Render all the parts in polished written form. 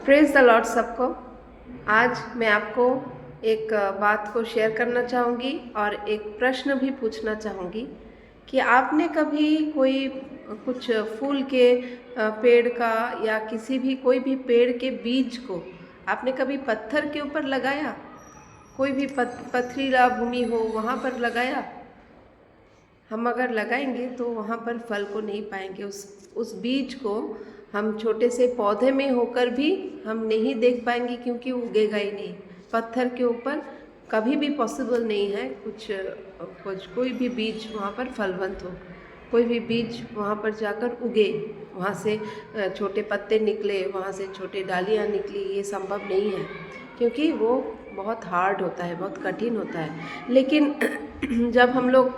Praise the Lord सबको। आज मैं आपको एक बात को शेयर करना चाहूँगी और एक प्रश्न भी पूछना चाहूँगी कि आपने कभी कोई कुछ फूल के पेड़ का या किसी भी कोई भी पेड़ के बीज को आपने कभी पत्थर के ऊपर लगाया? कोई भी पथरीला भूमि हो वहाँ पर लगाया? हम अगर लगाएंगे तो वहाँ पर फल को नहीं पाएंगे। उस बीज को हम छोटे से पौधे में होकर भी हम नहीं देख पाएंगे, क्योंकि वो उगेगा ही नहीं। पत्थर के ऊपर कभी भी पॉसिबल नहीं है कुछ कोई भी बीज वहाँ पर फलवंत हो, कोई भी बीज वहाँ पर जाकर उगे, वहाँ से छोटे पत्ते निकले, वहाँ से छोटे डालियाँ निकली, ये संभव नहीं है, क्योंकि वो बहुत हार्ड होता है, बहुत कठिन होता है। लेकिन जब हम लोग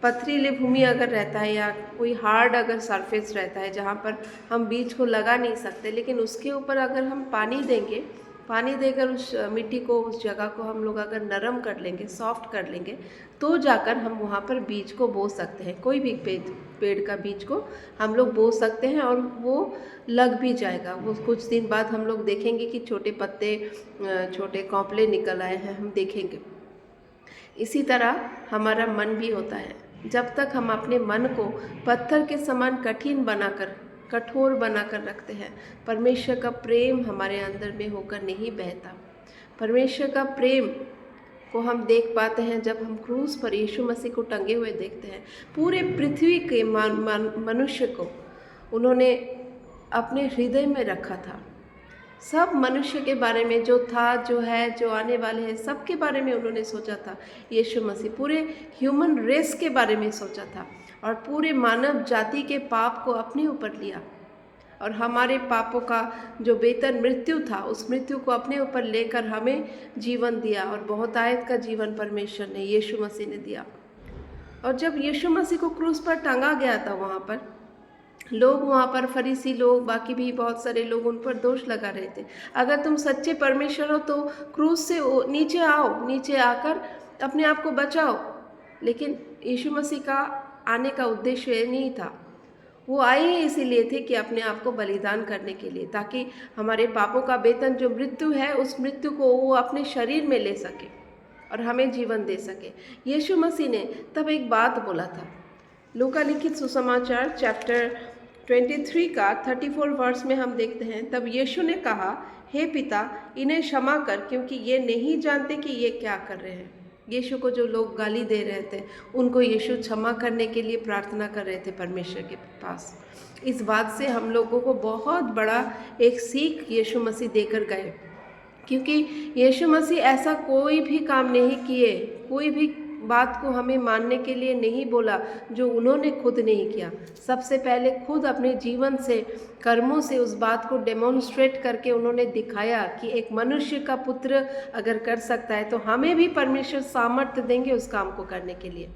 पथरीली भूमि अगर रहता है या कोई हार्ड अगर सरफेस रहता है जहाँ पर हम बीज को लगा नहीं सकते, लेकिन उसके ऊपर अगर हम पानी देंगे, पानी देकर उस मिट्टी को, उस जगह को हम लोग अगर नरम कर लेंगे, सॉफ्ट कर लेंगे, तो जाकर हम वहाँ पर बीज को बो सकते हैं। कोई भी पेड़ का बीज को हम लोग बो सकते हैं और वो लग भी जाएगा। वो कुछ दिन बाद हम लोग देखेंगे कि छोटे पत्ते, छोटे कौपले निकल आए हैं, हम देखेंगे। इसी तरह हमारा मन भी होता है। जब तक हम अपने मन को पत्थर के समान कठिन बनाकर, कठोर बनाकर रखते हैं, परमेश्वर का प्रेम हमारे अंदर में होकर नहीं बहता। परमेश्वर का प्रेम को हम देख पाते हैं जब हम क्रूस पर यीशु मसीह को टंगे हुए देखते हैं। पूरे पृथ्वी के मनुष्य को उन्होंने अपने हृदय में रखा था। सब मनुष्य के बारे में, जो था, जो है, जो आने वाले हैं, सब के बारे में उन्होंने सोचा था। यीशु मसीह पूरे ह्यूमन रेस के बारे में सोचा था और पूरे मानव जाति के पाप को अपने ऊपर लिया और हमारे पापों का जो वेतन मृत्यु था, उस मृत्यु को अपने ऊपर लेकर हमें जीवन दिया। और बहुतायत का जीवन परमेश्वर ने, यीशु मसीह ने दिया। और जब यीशु मसीह को क्रूस पर टांगा गया था, वहाँ पर लोग, वहाँ पर फरीसी लोग, बाकी भी बहुत सारे लोग उन पर दोष लगा रहे थे। अगर तुम सच्चे परमेश्वर हो तो क्रूस से नीचे आओ, नीचे आकर अपने आप को बचाओ। लेकिन यीशु मसीह का आने का उद्देश्य ये नहीं था। वो आए ही इसीलिए थे कि अपने आप को बलिदान करने के लिए, ताकि हमारे पापों का वेतन जो मृत्यु है, उस मृत्यु को वो अपने शरीर में ले सके और हमें जीवन दे सके। यीशु मसीह ने तब एक बात बोला था। लूका लिखित सुसमाचार चैप्टर 23 का 34 वर्स में हम देखते हैं, तब यीशु ने कहा, हे पिता, इन्हें क्षमा कर, क्योंकि ये नहीं जानते कि ये क्या कर रहे हैं। यीशु को जो लोग गाली दे रहे थे, उनको यीशु क्षमा करने के लिए प्रार्थना कर रहे थे परमेश्वर के पास। इस बात से हम लोगों को बहुत बड़ा एक सीख यीशु मसीह देकर गए, क्योंकि यीशु मसीह ऐसा कोई भी काम नहीं किए, कोई भी बात को हमें मानने के लिए नहीं बोला जो उन्होंने खुद नहीं किया। सबसे पहले खुद अपने जीवन से, कर्मों से उस बात को डेमोन्स्ट्रेट करके उन्होंने दिखाया कि एक मनुष्य का पुत्र अगर कर सकता है तो हमें भी परमेश्वर सामर्थ्य देंगे उस काम को करने के लिए।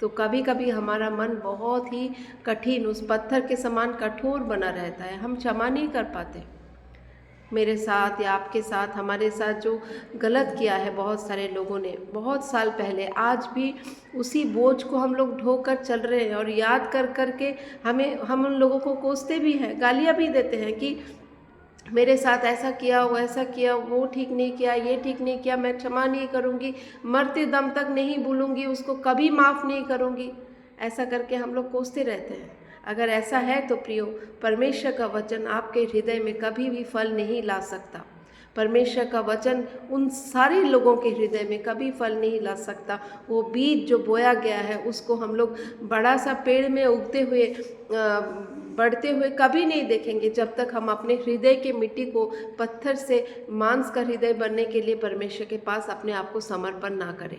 तो कभी कभी हमारा मन बहुत ही कठिन, उस पत्थर के समान कठोर बना रहता है, हम क्षमा नहीं कर पाते। मेरे साथ या आपके साथ, हमारे साथ जो गलत किया है बहुत सारे लोगों ने बहुत साल पहले, आज भी उसी बोझ को हम लोग ढोकर चल रहे हैं और याद कर कर के हम उन लोगों को कोसते भी हैं, गालियाँ भी देते हैं कि मेरे साथ ऐसा किया, वो ऐसा किया, वो ठीक नहीं किया, ये ठीक नहीं किया, मैं क्षमा नहीं करूँगी, मरते दम तक नहीं भूलूंगी, उसको कभी माफ़ नहीं करूँगी। ऐसा करके हम लोग कोसते रहते हैं। अगर ऐसा है तो प्रियो, परमेश्वर का वचन आपके हृदय में कभी भी फल नहीं ला सकता। परमेश्वर का वचन उन सारे लोगों के हृदय में कभी फल नहीं ला सकता। वो बीज जो बोया गया है, उसको हम लोग बड़ा सा पेड़ में उगते हुए, बढ़ते हुए कभी नहीं देखेंगे, जब तक हम अपने हृदय के मिट्टी को पत्थर से मांस का हृदय बनने के लिए परमेश्वर के पास अपने आप को समर्पण ना करें।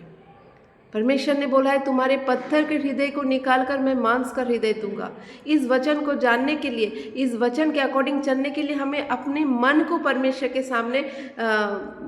परमेश्वर ने बोला है, तुम्हारे पत्थर के हृदय को निकालकर मैं मांस का हृदय दूंगा। इस वचन को जानने के लिए, इस वचन के अकॉर्डिंग चलने के लिए हमें अपने मन को परमेश्वर के सामने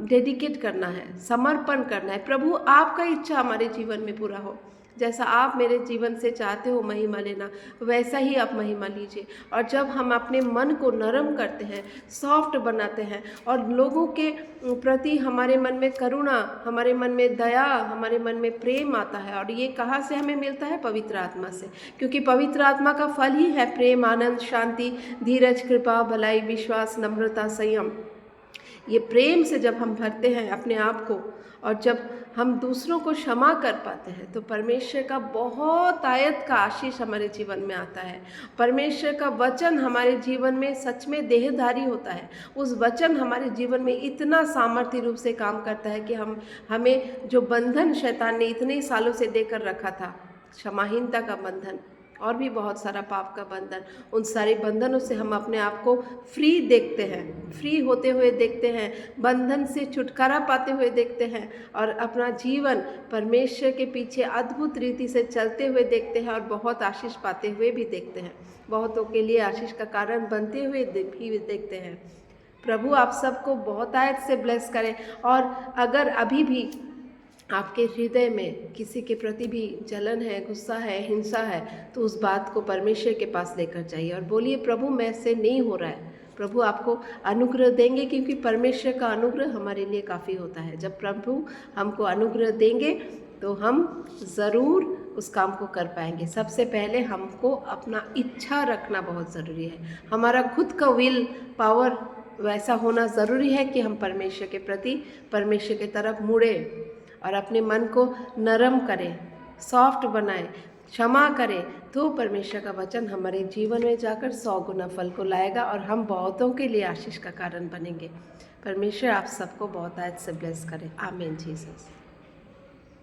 डेडिकेट करना है, समर्पण करना है। प्रभु, आपका इच्छा हमारे जीवन में पूरा हो। जैसा आप मेरे जीवन से चाहते हो महिमा लेना, वैसा ही आप महिमा लीजिए। और जब हम अपने मन को नरम करते हैं, सॉफ्ट बनाते हैं और लोगों के प्रति हमारे मन में करुणा, हमारे मन में दया, हमारे मन में प्रेम आता है। और ये कहाँ से हमें मिलता है? पवित्र आत्मा से, क्योंकि पवित्र आत्मा का फल ही है प्रेम, आनंद, शांति, धीरज, कृपा, भलाई, विश्वास, नम्रता, संयम। ये प्रेम से जब हम भरते हैं अपने आप को और जब हम दूसरों को क्षमा कर पाते हैं तो परमेश्वर का बहुत आयत का आशीष हमारे जीवन में आता है। परमेश्वर का वचन हमारे जीवन में सच में देहधारी होता है। उस वचन हमारे जीवन में इतना सामर्थ्य रूप से काम करता है कि हमें जो बंधन शैतान ने इतने सालों से देकर रखा था, क्षमाहीनता का बंधन और भी बहुत सारा पाप का बंधन, उन सारे बंधनों से हम अपने आप को फ्री देखते हैं, फ्री होते हुए देखते हैं, बंधन से छुटकारा पाते हुए देखते हैं और अपना जीवन परमेश्वर के पीछे अद्भुत रीति से चलते हुए देखते हैं और बहुत आशीष पाते हुए भी देखते हैं, बहुतों के लिए आशीष का कारण बनते हुए भी देखते हैं। प्रभु आप सबको बहुत आयत से ब्लेस करें। और अगर अभी भी आपके हृदय में किसी के प्रति भी जलन है, गुस्सा है, हिंसा है, तो उस बात को परमेश्वर के पास लेकर जाइए और बोलिए प्रभु मैं से नहीं हो रहा है। प्रभु आपको अनुग्रह देंगे क्योंकि परमेश्वर का अनुग्रह हमारे लिए काफ़ी होता है। जब प्रभु हमको अनुग्रह देंगे तो हम ज़रूर उस काम को कर पाएंगे। सबसे पहले हमको अपना इच्छा रखना बहुत ज़रूरी है। हमारा खुद का विल पावर वैसा होना ज़रूरी है कि हम परमेश्वर के प्रति, परमेश्वर की तरफ मुड़े और अपने मन को नरम करें, सॉफ्ट बनाएं, क्षमा करें, तो परमेश्वर का वचन हमारे जीवन में जाकर 100 गुना फल को लाएगा और हम बहुतों के लिए आशीष का कारण बनेंगे। परमेश्वर आप सबको बहुत आयत से ब्लेस करें। आमीन जीसस।